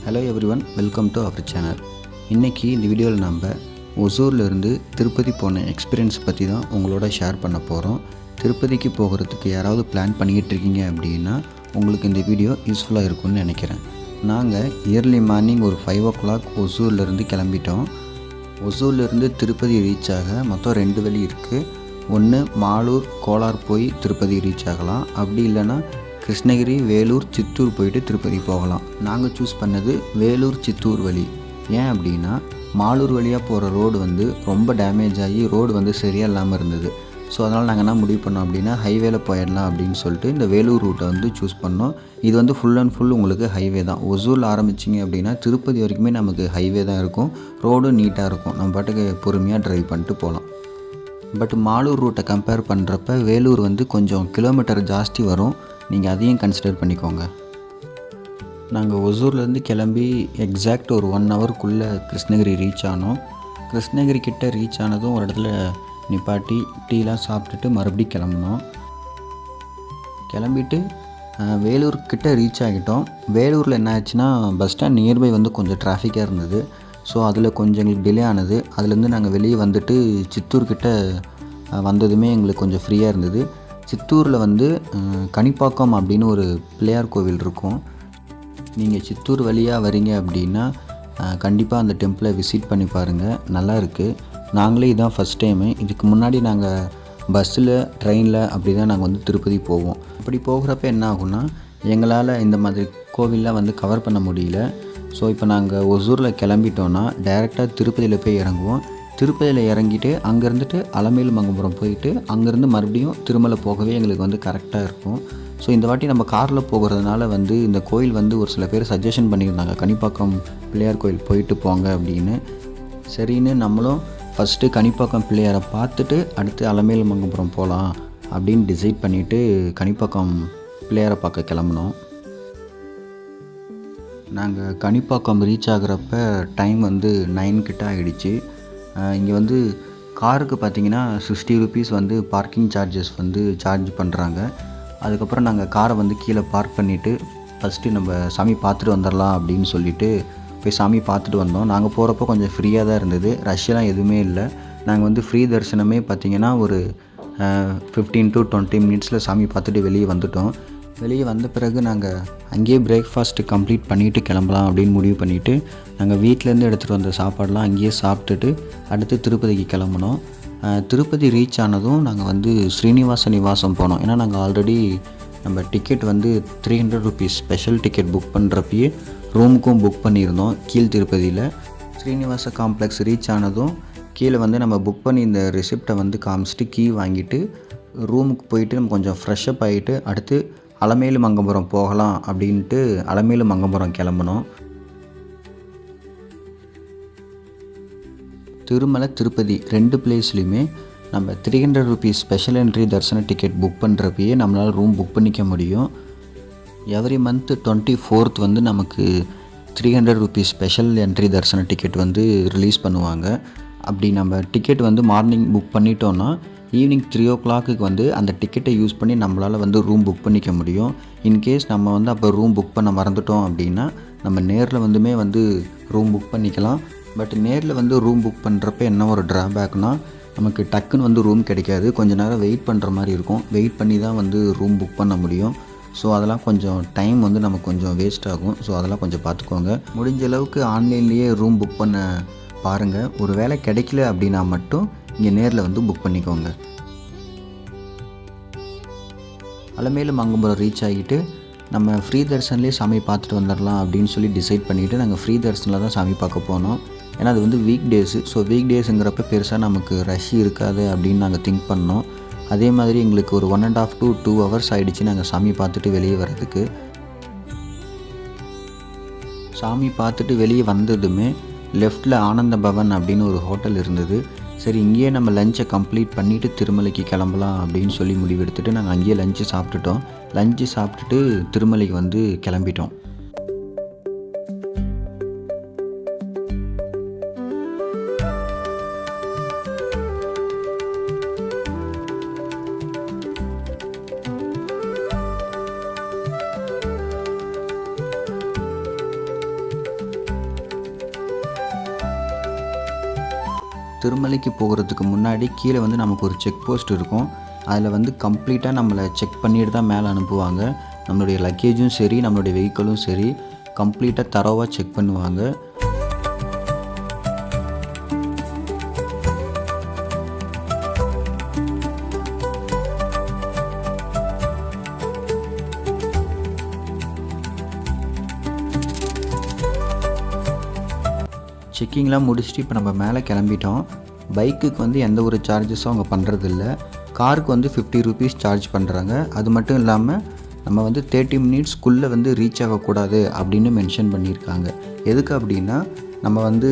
Hello everyone, welcome to our channel. இன்றைக்கி இந்த வீடியோவில் நம்ம ஒசூர்லேருந்து திருப்பதி போன எக்ஸ்பீரியன்ஸ் பற்றி தான் உங்களோட ஷேர் பண்ண போகிறோம். திருப்பதிக்கு போகிறதுக்கு யாராவது பிளான் பண்ணிக்கிட்டு இருக்கீங்க அப்படின்னா உங்களுக்கு இந்த வீடியோ யூஸ்ஃபுல்லாக இருக்கும்னு நினைக்கிறேன். நாங்கள் இயர்லி மார்னிங் ஒரு 5 o'clock ஒசூர்லேருந்து கிளம்பிட்டோம். ஒசூர்லேருந்து திருப்பதி ரீச் ஆக மொத்தம் 2 வழி இருக்குது. ஒன்று மாலூர் கோலார் போய் திருப்பதி ரீச் ஆகலாம், அப்படி இல்லைன்னா கிருஷ்ணகிரி, வேலூர், சித்தூர் போயிட்டு திருப்பதி போகலாம். நாங்கள் சூஸ் பண்ணது வேலூர் சித்தூர் வழி. ஏன் அப்படின்னா மாலூர் வழியாக போகிற ரோடு ரொம்ப டேமேஜ் ஆகி ரோடு சரியாக இல்லாமல் இருந்தது. ஸோ அதனால் நாங்கள் என்ன முடிவு பண்ணோம் அப்படின்னா ஹைவேல போயிடலாம் அப்படின்னு சொல்லிட்டு இந்த வேலூர் ரூட்டை சூஸ் பண்ணோம். இது ஃபுல் அண்ட் ஃபுல் உங்களுக்கு ஹைவே தான். ஒசூரில் ஆரம்பிச்சிங்க அப்படின்னா திருப்பதி வரைக்குமே நமக்கு ஹைவே தான் இருக்கும். ரோடும் நீட்டாக இருக்கும். நம்ம பாட்டுக்கு பொறுமையாக ட்ரைவ் பண்ணிட்டு போகலாம். பட் மாலூர் ரூட்டை கம்பேர் பண்ணுறப்ப வேலூர் கொஞ்சம் கிலோமீட்டர் ஜாஸ்தி வரும். நீங்கள் அதையும் கன்சிடர் பண்ணிக்கோங்க. நாங்கள் ஒசூர்லேருந்து கிளம்பி எக்ஸாக்ட் ஒரு 1 hourக்குள்ளே கிருஷ்ணகிரி ரீச் ஆனோம். கிருஷ்ணகிரி கிட்டே ரீச் ஆனதும் ஒரு இடத்துல நிப்பாட்டி டீலாம் சாப்பிட்டுட்டு மறுபடியும் கிளம்புனோம். கிளம்பிட்டு வேலூர் கிட்டே ரீச் ஆகிட்டோம். வேலூரில் என்ன ஆச்சுன்னா பஸ் ஸ்டாண்ட் நியர்பை கொஞ்சம் டிராஃபிக்காக இருந்தது. ஸோ அதில் கொஞ்சம் எங்களுக்கு டிலே ஆனது. அதுலேருந்து நாங்கள் வெளியே வந்துட்டு சித்தூர்கிட்ட வந்ததுமே எங்களுக்கு கொஞ்சம் ஃப்ரீயாக இருந்தது. சித்தூரில் கனிப்பாக்கம் அப்படின்னு ஒரு பிள்ளையார் கோவில் இருக்கும். நீங்கள் சித்தூர் வழியாக வரீங்க அப்படின்னா கண்டிப்பாக அந்த டெம்பிளை விசிட் பண்ணி பாருங்கள், நல்லா இருக்குது. நாங்களே இதுதான் ஃபஸ்ட் டைமு. இதுக்கு முன்னாடி நாங்கள் பஸ்ஸில், ட்ரெயினில் அப்படி தான் நாங்கள் திருப்பதி போவோம். அப்படி போகிறப்ப என்ன ஆகும்னா எங்களால் இந்த மாதிரி கோவில்லாம் கவர் பண்ண முடியல. ஸோ இப்போ நாங்கள் ஒசூரில் கிளம்பிட்டோன்னா டைரெக்டாக திருப்பதியில் போய் இறங்குவோம். திருப்பதியில் இறங்கிட்டு அங்கேருந்துட்டு அலமேலு மங்கபுரம் போயிட்டு அங்கேருந்து மறுபடியும் திருமலை போகவே எங்களுக்கு கரெக்டாக இருக்கும். ஸோ இந்த வாட்டி நம்ம காரில் போகிறதுனால இந்த கோயில் ஒரு சில பேர் சஜஷன் பண்ணியிருந்தாங்க, கனிப்பாக்கம் பிள்ளையார் கோயில் போயிட்டு போங்க அப்படின்னு. சரின்னு நம்மளும் ஃபஸ்ட்டு கனிப்பாக்கம் பிள்ளையாரை பார்த்துட்டு அடுத்து அலமேலு மங்கபுரம் போகலாம் அப்படின்னு டிசைட் பண்ணிவிட்டு கனிப்பாக்கம் பிள்ளையாரை பார்க்க கிளம்புனோம். நாங்கள் கனிப்பாக்கம் ரீச் ஆகிறப்ப டைம் 9 கிட்ட ஆகிடுச்சு. இங்கே காருக்கு பார்த்திங்கன்னா 60 rupees பார்க்கிங் சார்ஜஸ் சார்ஜ் பண்ணுறாங்க. அதுக்கப்புறம் நாங்கள் காரை கீழே பார்க் பண்ணிவிட்டு ஃபஸ்ட்டு நம்ம சாமி பார்த்துட்டு வந்துடலாம் அப்படின்னு சொல்லிவிட்டு போய் சாமி பார்த்துட்டு வந்தோம். நாங்கள் போகிறப்போ கொஞ்சம் ஃப்ரீயாக தான் இருந்தது, ரஷ்யெலாம் எதுவுமே இல்லை. நாங்கள் ஃப்ரீ தரிசனமே பார்த்திங்கன்னா ஒரு 15 to 20 minutes சாமி பார்த்துட்டு வெளியே வந்துட்டோம். வெளியே வந்த பிறகு நாங்கள் அங்கேயே பிரேக்ஃபாஸ்ட்டு கம்ப்ளீட் பண்ணிவிட்டு கிளம்பலாம் அப்படின்னு முடிவு பண்ணிவிட்டு நாங்கள் வீட்டிலேருந்து எடுத்துகிட்டு வந்த சாப்பாடெலாம் அங்கேயே சாப்பிட்டுட்டு அடுத்து திருப்பதிக்கு கிளம்புனோம். திருப்பதி ரீச் ஆனதும் நாங்கள் ஸ்ரீனிவாச நிவாசம் போனோம். ஏன்னா நாங்கள் ஆல்ரெடி நம்ம ticket 300 rupees special ticket book பண்ணுறப்பயே ரூமுக்கும் புக் பண்ணியிருந்தோம் கீழ் திருப்பதியில். ஸ்ரீனிவாச காம்ப்ளெக்ஸ் ரீச் ஆனதும் கீழே நம்ம புக் பண்ணி இந்த ரிசிப்டை காமிச்சிட்டு கீ வாங்கிட்டு ரூமுக்கு போயிட்டு நம்ம கொஞ்சம் ஃப்ரெஷ்அப் ஆகிட்டு அடுத்து அலமேலு மங்கபுரம் போகலாம் அப்படின்ட்டு அலமேலு மங்கபுரம் கிளம்புனோம். திருமலை, திருப்பதி 2 பிளேஸ்லையுமே நம்ம 300 rupees ஸ்பெஷல் என்ட்ரி தரிசன டிக்கெட் புக் பண்ணுறப்பயே நம்மளால் ரூம் புக் பண்ணிக்க முடியும். எவ்ரி மந்த் 24th நமக்கு 300 rupees ஸ்பெஷல் என்ட்ரி தரிசன டிக்கெட் ரிலீஸ் பண்ணுவாங்க. அப்படி நம்ம டிக்கெட் மார்னிங் புக் பண்ணிட்டோன்னா ஈவினிங் 3 o'clock அந்த டிக்கெட்டை யூஸ் பண்ணி நம்மளால் ரூம் புக் பண்ணிக்க முடியும். இன்கேஸ் நம்ம அப்போ ரூம் புக் பண்ண மறந்துட்டோம் அப்படின்னா நம்ம நேரில் ரூம் புக் பண்ணிக்கலாம். பட் நேரில் ரூம் புக் பண்ணுறப்ப என்ன ஒரு ட்ராபேக்னால் நமக்கு டக்குன்னு ரூம் கிடைக்காது. கொஞ்சம் நேரம் வெயிட் பண்ணுற மாதிரி இருக்கும். வெயிட் பண்ணி தான் ரூம் புக் பண்ண முடியும். ஸோ அதெல்லாம் கொஞ்சம் டைம் நமக்கு கொஞ்சம் வேஸ்ட் ஆகும். ஸோ அதெல்லாம் கொஞ்சம் பார்த்துக்கோங்க. முடிஞ்ச அளவுக்கு ஆன்லைன்லேயே ரூம் புக் பண்ண பாருங்கள். ஒரு வேளை கிடைக்கல அப்படின்னா மட்டும் இங்கே நேரில் புக் பண்ணிக்கோங்க. அலமேலு மங்கபுரம் ரீச் ஆகிட்டு நம்ம ஃப்ரீ தரிசன்லேயே சாமி பார்த்துட்டு வந்துடலாம் அப்படின்னு சொல்லி டிசைட் பண்ணிவிட்டு நாங்கள் ஃப்ரீ தரிசனில் தான் சாமி பார்க்க போனோம். ஏன்னா அது வீக் டேஸு. ஸோ வீக் டேஸுங்கிறப்ப பெருசாக நமக்கு ரஷ் இருக்காது அப்படின்னு நாங்கள் திங்க் பண்ணோம். அதே மாதிரி எங்களுக்கு ஒரு 1.5 to 2 hours ஆகிடுச்சு நாங்கள் சாமி பார்த்துட்டு வெளியே வர்றதுக்கு. சாமி பார்த்துட்டு வெளியே வந்ததுமே லெஃப்டில் ஆனந்த பவன் அப்படின்னு ஒரு ஹோட்டல் இருந்தது. சரி, இங்கேயே நம்ம லஞ்சை கம்ப்ளீட் பண்ணிவிட்டு திருமலைக்கு கிளம்பலாம் அப்படின்னு சொல்லி முடிவெடுத்துட்டு நாங்கள் அங்கேயே லஞ்சு சாப்பிட்டுட்டோம். லஞ்சு சாப்பிட்டுட்டு திருமலைக்கு கிளம்பிட்டோம். திருமலைக்கு போகிறதுக்கு முன்னாடி கீழே வந்து நமக்கு ஒரு செக் போஸ்ட் இருக்கும். அதில் வந்து கம்ப்ளீட்டாக நம்மளை செக் பண்ணிட்டு தான் மேலே அனுப்புவாங்க. நம்மளுடைய லக்கேஜும் சரி, நம்மளுடைய வெஹிக்கிளும் சரி கம்ப்ளீட்டாக தரோவாக செக் பண்ணுவாங்க. செக்கிங்லாம் முடிச்சுட்டு இப்போ நம்ம மேலே கிளம்பிட்டோம். பைக்குக்கு வந்து எந்த ஒரு சார்ஜஸும் அவங்க பண்ணுறதில்ல. காருக்கு வந்து 50 ரூபீஸ் சார்ஜ் பண்ணுறாங்க. அது மட்டும் இல்லாமல் நம்ம வந்து 30 மினிட்ஸ்க்குள்ளே வந்து ரீச் ஆகக்கூடாது அப்படின்னு மென்ஷன் பண்ணியிருக்காங்க. எதுக்கு அப்படின்னா நம்ம வந்து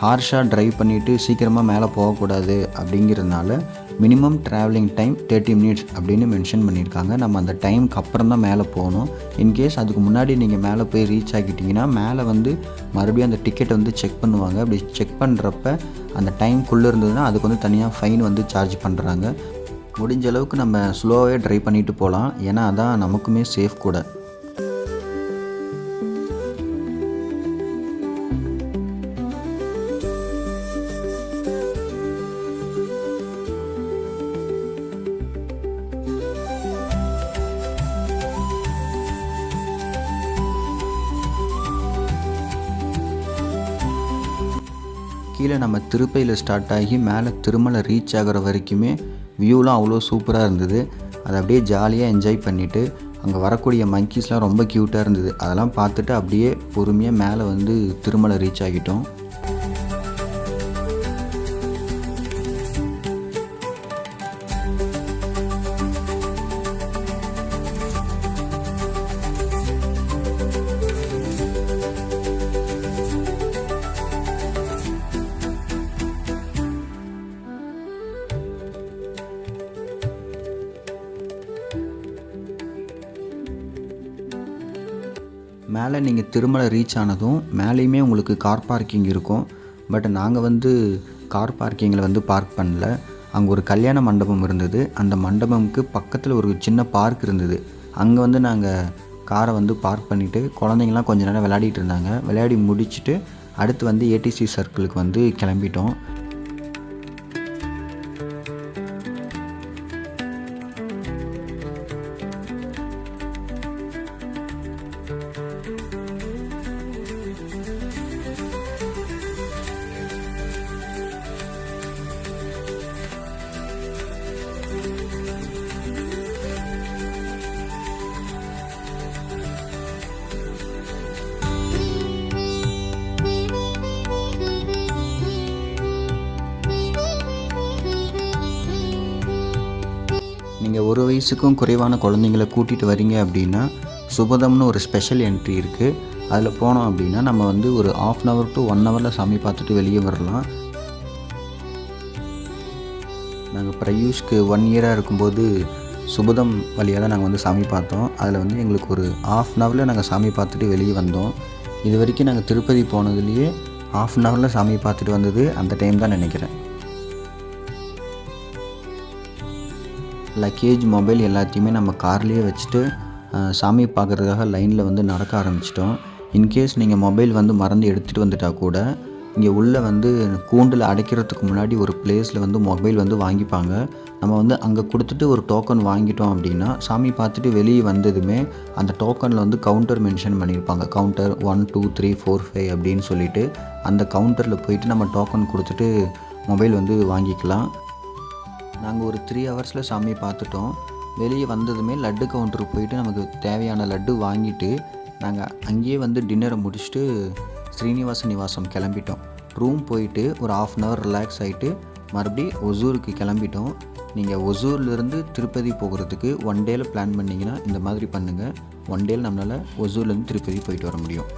ஹார்ஷாக ட்ரைவ் பண்ணிவிட்டு சீக்கிரமாக மேலே போகக்கூடாது அப்படிங்கிறதுனால மினிமம் ட்ராவலிங் டைம் 30 மினிட்ஸ் அப்படின்னு மென்ஷன் பண்ணியிருக்காங்க. நம்ம அந்த டைமுக்கு அப்புறம் தான் மேலே போகணும். இன்கேஸ் அதுக்கு முன்னாடி நீங்கள் மேலே போய் ரீச் ஆகிட்டிங்கன்னா மேலே வந்து மறுபடியும் அந்த டிக்கெட்டை வந்து செக் பண்ணுவாங்க. அப்படி செக் பண்ணுறப்ப அந்த டைம்குள்ளே இருந்ததுன்னா அதுக்கு வந்து தனியாக ஃபைன் வந்து சார்ஜ் பண்ணுறாங்க. முடிஞ்ச அளவுக்கு நம்ம ஸ்லோவாகவே ட்ரைவ் பண்ணிவிட்டு போகலாம். ஏன்னா அதான் நமக்குமே சேஃப் கூட. கீழே நம்ம திருப்பையில் ஸ்டார்ட் ஆகி மேலே திருமலை ரீச் ஆகிற வரைக்குமே வியூலாம் அவ்வளோ சூப்பராக இருந்தது. அதை அப்படியே ஜாலியாக என்ஜாய் பண்ணிவிட்டு அங்கே வரக்கூடிய மங்கீஸ்லாம் ரொம்ப க்யூட்டாக இருந்தது. அதெல்லாம் பார்த்துட்டு அப்படியே பொறுமையாக மேலே வந்து திருமலை ரீச் ஆகிட்டோம். மேலே நீங்கள் திருமலை ரீச் ஆனதும் மேலேயுமே உங்களுக்கு கார் பார்க்கிங் இருக்கும். பட் நாங்கள் வந்து கார் பார்க்கிங்கில் வந்து பார்க் பண்ணல. அங்கே ஒரு கல்யாண மண்டபம் இருந்தது. அந்த மண்டபமுக்கு பக்கத்தில் ஒரு சின்ன பார்க் இருந்தது. அங்கே வந்து நாங்கள் காரை வந்து பார்க் பண்ணிவிட்டு குழந்தைங்களாம் கொஞ்ச நேரம் விளையாடிட்டு இருந்தாங்க. விளையாடி முடிச்சுட்டு அடுத்து வந்து ஏடிசி சர்க்கிளுக்கு வந்து கிளம்பிட்டோம். நீங்கள் 1 வயசுக்கும் குறைவான குழந்தைங்கள கூட்டிகிட்டு வரீங்க அப்படின்னா சுபதம்னு ஒரு ஸ்பெஷல் என்ட்ரி இருக்குது. அதில் போனோம் அப்படின்னா நம்ம வந்து ஒரு 1/2 hour to 1 hour சாமி பார்த்துட்டு வெளியே வரலாம். நாங்கள் பிரயூஷ்க்கு 1 year இருக்கும்போது சுபதம் வழியாக தான் நாங்கள் வந்து சாமி பார்த்தோம். அதில் வந்து எங்களுக்கு ஒரு 1/2 hour நாங்கள் சாமி பார்த்துட்டு வெளியே வந்தோம். இது வரைக்கும் நாங்கள் திருப்பதி போனதுலேயே 1/2 hour சாமி பார்த்துட்டு வந்தது அந்த டைம் தான் நினைக்கிறேன். லக்கேஜ், மொபைல் எல்லாத்தையுமே நம்ம கார்லேயே வச்சுட்டு சாமி பார்க்குறதுக்காக லைனில் வந்து நடக்க ஆரம்பிச்சிட்டோம். இன்கேஸ் நீங்கள் மொபைல் வந்து மறந்து எடுத்துகிட்டு வந்துட்டால் கூட இங்கே உள்ளே வந்து கூண்டில் அடைக்கிறதுக்கு முன்னாடி ஒரு பிளேஸில் வந்து மொபைல் வந்து வாங்கிப்பாங்க. நம்ம வந்து அங்கே கொடுத்துட்டு ஒரு டோக்கன் வாங்கிட்டோம் அப்படின்னா சாமி பார்த்துட்டு வெளியே வந்ததுமே அந்த டோக்கனில் வந்து கவுண்டர் மென்ஷன் பண்ணியிருப்பாங்க. கவுண்டர் 1 2 3 4 5 அப்படின்னு சொல்லிவிட்டு அந்த கவுண்டரில் போயிட்டு நம்ம டோக்கன் கொடுத்துட்டு மொபைல் வந்து வாங்கிக்கலாம். நாங்கள் ஒரு 3 hours சாமி பார்த்துட்டோம். வெளியே வந்ததுமே லட்டு கவுண்டருக்கு போயிட்டு நமக்கு தேவையான லட்டு வாங்கிட்டு நாங்கள் அங்கேயே வந்து டின்னரை முடிச்சுட்டு ஸ்ரீனிவாச நிவாசம் கிளம்பிட்டோம். ரூம் போயிட்டு ஒரு 1/2 hour ரிலாக்ஸ் ஆகிட்டு மறுபடியும் ஒசூருக்கு கிளம்பிட்டோம். நீங்கள் ஒசூர்லேருந்து திருப்பதி போகிறதுக்கு 1 day பிளான் பண்ணிங்கன்னா இந்த மாதிரி பண்ணுங்கள். 1 day நம்மளால் ஒசூர்லேருந்து திருப்பதி போயிட்டு வர முடியும்.